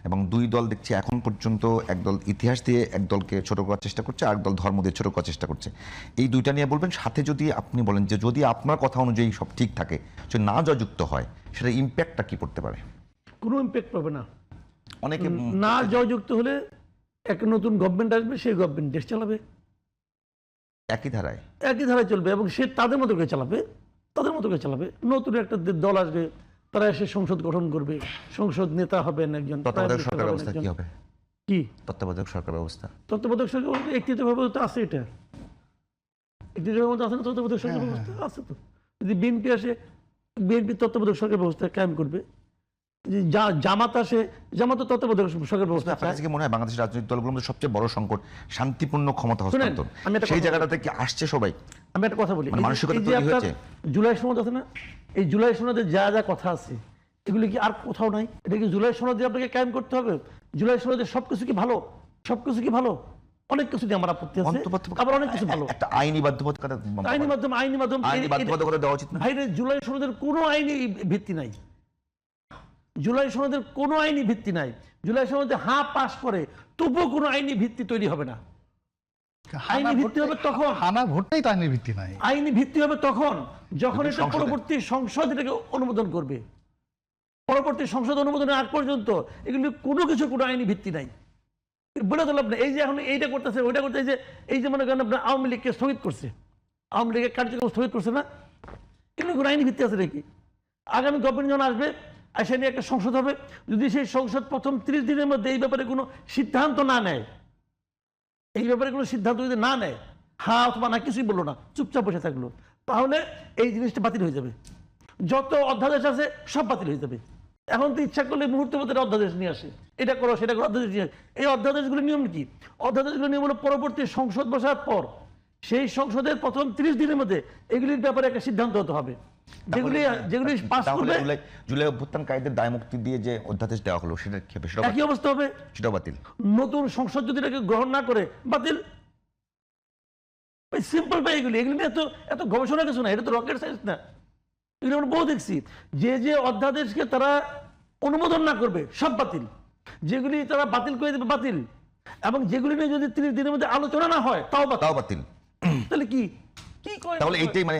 এবং দুই দল দেখছি এখন পর্যন্ত একদল ইতিহাস দিয়ে এক দলকে ছোট করার চেষ্টা করছে, আর দল ধর্ম দিয়ে ছোট করার চেষ্টা করছে। এই দুইটা নিয়ে বলবেন, সাথে যদি আপনি বলেন যে যদি আপনার কথা অনুযায়ী সব ঠিক থাকে, যদি না জয়যুক্ত হয়, সেটা ইম্প্যাক্টটা কি পড়তে পারে? কোনো ইম্প্যাক্ট পাবে না। অনেকে না জয়যুক্ত হলে এক নতুন গভর্নমেন্ট আসবে, সেই গভর্নমেন্ট দেশ চালাবে একই ধারায় চলবে, এবং সে তাদের মতো করে চালাবে, নতুন একটা দল আসবে, তারা এসে সংসদ গঠন করবে, সংসদ নেতা হবেন একজন। তত্ত্বাবধায়ক সরকার ব্যবস্থা কি হবে? কি তত্ত্বাবধায়ক সরকার ব্যবস্থা? তত্ত্বাবধায়ক সরকার একটিভাবে তো আছে, এটা একটিভাবে মধ্যে আছে না, তত্ত্বাবধায়ক সরকার ব্যবস্থা আছে তো। যদি বিএনপি আসে, বিএনপি তত্ত্বাবধায়ক সরকার ব্যবস্থা কায়েম করবে। জামাত আসে, জামাত তত্ত্বাবধায়ক সরকার ব্যবস্থা। আপনার কাছে কি মনে হয় বাংলাদেশের রাজনৈতিক দলগুলোর মধ্যে সবচেয়ে বড় সংকট শান্তিপূর্ণ ক্ষমতা হস্তান্তর? সেই জায়গাটা থেকে আসছে সবাই। আমি একটা কথা বলি, জুলাই সনদ আছে না, এই জুলাই সনদে যা যা কথা আছে এগুলি কি আর কোথাও নাই? এটা কি জুলাই সনদে আপনাকে কায়েম করতে হবে? জুলাই সনদে সবকিছু কি ভালো? অনেক কিছু দিয়ে আমার আপত্তি আছে, আবার অনেক কিছু ভালো। একটা আইনি বাধ্যবাধকতা দেওয়া উচিত না ভাই? জুলাই সনদের কোনো আইনি ভিত্তি নাই, জুলাই সনদের কোনো আইনি ভিত্তি নাই। জুলাই সনদে পাস করে তবুও কোনো আইনি ভিত্তি তৈরি হবে না। আইনি ভিত্তি হবে তখন, ভোটটাই তো আইনি ভিত্তি নাই। আইনি ভিত্তি হবে তখন যখন এটা পরবর্তী সংসদ এটাকে অনুমোদন করবে। পরবর্তী সংসদ অনুমোদনের আগ পর্যন্ত এগুলি কোনো আইনি ভিত্তি নাই। বলে দিলাম না, এই যে এখন এইটা করতেছে, ওইটা করতে, এই যে মনে করেন আপনার আওয়ামী লীগকে স্থগিত করছে, আওয়ামী লীগের কার্যক্রম স্থগিত করছে না, এগুলো কোনো আইনি ভিত্তি আছে নাকি? আগামী গভর্নমেন্ট যখন আসবে, আসে নিয়ে একটা সংসদ হবে, যদি সেই সংসদ প্রথম 30 দিনের মধ্যে এই ব্যাপারে কোনো সিদ্ধান্ত না নেয়, যদি না নেয়, অথবা না, কিছুই বললো না, চুপচাপ বসে থাকলো, তাহলে এই জিনিসটা বাতিল হয়ে যাবে। যত অধ্যাদেশ আছে সব বাতিল হয়ে যাবে। এখন তো ইচ্ছা করলে মুহূর্তের মধ্যে অধ্যাদেশ নিয়ে আসে, এটা করো সেটা করো, অধ্যাদেশ নিয়ে আসে। এই অধ্যাদেশগুলো নিয়ম কি? অধ্যাদেশগুলো নিয়ম হলো পরবর্তী সংসদ বসার পর সেই সংসদের প্রথম 30 দিনের মধ্যে এগুলির ব্যাপারে একটা সিদ্ধান্ত হতে হবে। যেগুলি পাস করবে, জুলাই অভ্যুত্থানকারীদের দায় মুক্তি দিয়ে যে অধ্যাদেশ দেওয়া হলো, সেটা একই অবস্থা হবে, সেটা বাতিল। নতুন সংসদ যদি এটাকে গ্রহণ না করে, বাতিল। সিম্পল ভাই, এগুলি নিয়ে এত গবেষণা কিছু না, এটা তো রকেট সায়েন্স না। এগুলো আমরা বহু দেখছি, যে অধ্যাদেশকে তারা অনুমোদন না করবে সব বাতিল, যেগুলি তারা বাতিল করে দেবে বাতিল, এবং যেগুলি নিয়ে যদি 30 দিনের মধ্যে আলোচনা না হয় তাও বাতিল। তাহলে কি তাহলে এইটাই মানে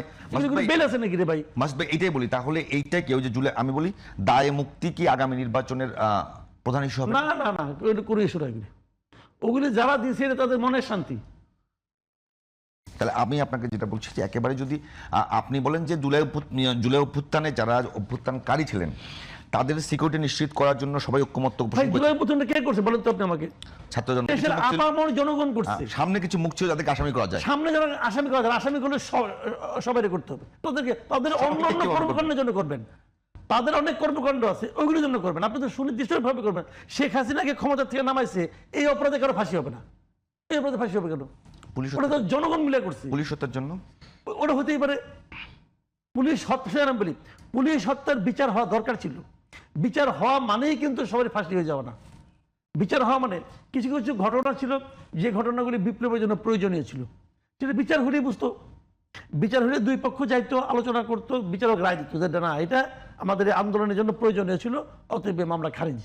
বেল আছে নাকি রে ভাই? এইটাই বলি, তাহলে এইটাই কেউ যে জুলাই, আমি বলি দায় মুক্তি কি আগামী নির্বাচনের প্রধান ইস্যু হবে? না, কোনো ইস্যু না। ওগুলি যারা দিয়েছে তাদের মনের শান্তি। তাহলে আমি আপনাকে যেটা বলছি যে একেবারে যদি আপনি বলেন যে জুলাই অভ্যুত্থানে যারা অভ্যুত্থানকারী ছিলেন তাদের সিকিউরিটি নিশ্চিত করার জন্য সবাই ঐক্যমত্য জুলাই অভ্যুত্থানটা কে করছে বলেন তো আপনি আমাকে? ছাত্র জনগণ করছে। সামনে কিছু মুখ ছিল যাদেরকে আসামি করা যায়, সামনে যারা আসামি করা যায়, আসামি করলে সবাই করতে হবে। তাদের অন্যান্য কর্মকাণ্ডের জন্য করবেন, তাদের অনেক কর্মকাণ্ড আছে, ওইগুলোর জন্য করবেন। আপনি তো সুনির্দিষ্টভাবে করবেন। শেখ হাসিনাকে ক্ষমতা থেকে নামাইছে, এই অপরাধে কারো ফাঁসি হবে না। এই অপরাধে ফাঁসি হবে কেন? জনগণ মিলে করছে। পুলিশ হত্যার জন্য ওটা হতেই পারে। পুলিশ হত্যার বিচার হওয়া দরকার ছিল। বিচার হওয়া মানেই কিন্তু সবাই ফাঁসি হয়ে যাওয়া না। বিচার হওয়া মানে কিছু কিছু ঘটনা ছিল, যে ঘটনাগুলি বিপ্লবের জন্য প্রয়োজনীয় ছিল, সেটা বিচার হলেই বুঝতো। বিচার হলে দুই পক্ষ যাইতো, আলোচনা করতো, বিচারক রায় দিত যে না, এটা আমাদের আন্দোলনের জন্য প্রয়োজনীয় ছিল, অতএব মামলা খারিজ।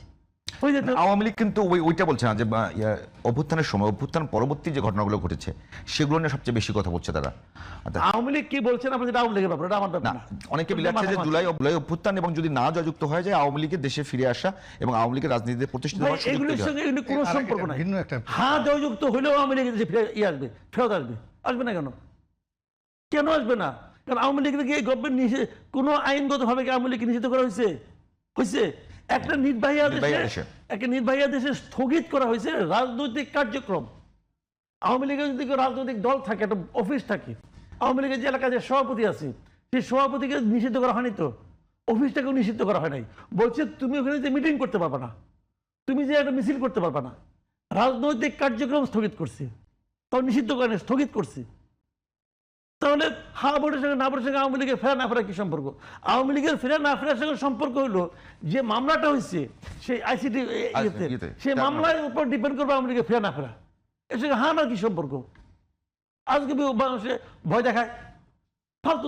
আওয়ামী লীগ কিন্তু ওইটা বলছে না যে অভ্যুত্থানের সময়, অভ্যুত্থান পরবর্তী যে ঘটনাগুলো ঘটেছে সেগুলো নিয়ে সবচেয়ে বেশি কথা বলছে তারা। আওয়ামী লীগ কি বলছেন আপনি? আওয়ামী লীগের ব্যাপারে আমার ব্যাপার না। অনেকে বলছে যে জুলাই অভ্যুত্থান এবং যদি না জয়যুক্ত হয়ে যায়, আওয়ামী লীগের দেশে ফিরে আসা এবং আওয়ামী লীগের রাজনীতিতে প্রতিষ্ঠিত হওয়ার সুযোগ এগুলোর সঙ্গে কোনো সম্পর্ক নাই। জয়যুক্ত হলেও আওয়ামী লীগের দেশে ফেরত আসবে না। কেন আসবে না? কারণ আওয়ামী লীগের কি গভর্নমেন্ট কোনো আইনগতভাবে আওয়ামী লীগকে নিষিদ্ধ করা হয়েছে? একটা নির্বাহী আদেশে স্থগিত করা হয়েছে রাজনৈতিক কার্যক্রম। আওয়ামী লীগের যদি রাজনৈতিক দল থাকে, একটা অফিস থাকে, আওয়ামী লীগের যে এলাকায় যে সভাপতি আছে, সেই সভাপতিকে নিষিদ্ধ করা হয়নি তো, অফিসটাকেও নিষিদ্ধ করা হয় নাই। বলছে তুমি ওখানে যে মিটিং করতে পারবে না, তুমি যে একটা মিছিল করতে পারবে না। রাজনৈতিক কার্যক্রম স্থগিত করছে, তাও নিষিদ্ধ করে স্থগিত করছে। তাহলে ভোটের সঙ্গে না ভোটের সঙ্গে আওয়ামী লীগের ফেরা না ফেরা কি সম্পর্ক? আওয়ামী লীগের ফেরা না ফেরার সঙ্গে সম্পর্ক হলো যে মামলাটা হয়েছে সেই আইসিটি, সেই মামলার উপর ডিপেন্ড করবে আওয়ামী লীগের ফেরা না ফেরা। এর সঙ্গে না কি সম্পর্ক? আজকে মানুষে ভয় দেখায়, ফালতু।